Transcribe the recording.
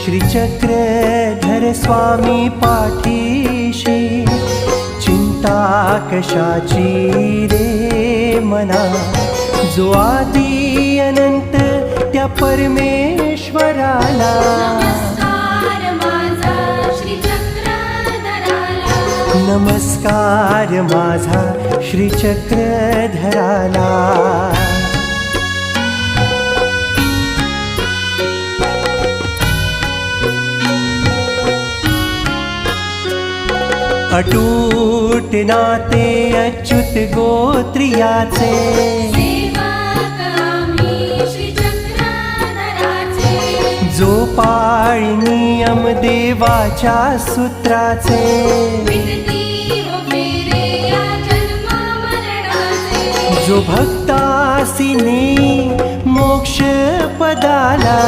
श्रीचक्रधर स्वामी पाठीशी चिंता कशाची रे मना, जो आदि अनंत त्या परमेश्वराला नमस्कार माझा श्रीचक्रधराला। अटूट नाते अच्युत गोत्रियाचे, जो पाळी नियम देवाच्या सूत्राचे, जो भक्तासी नेई मोक्ष पदाला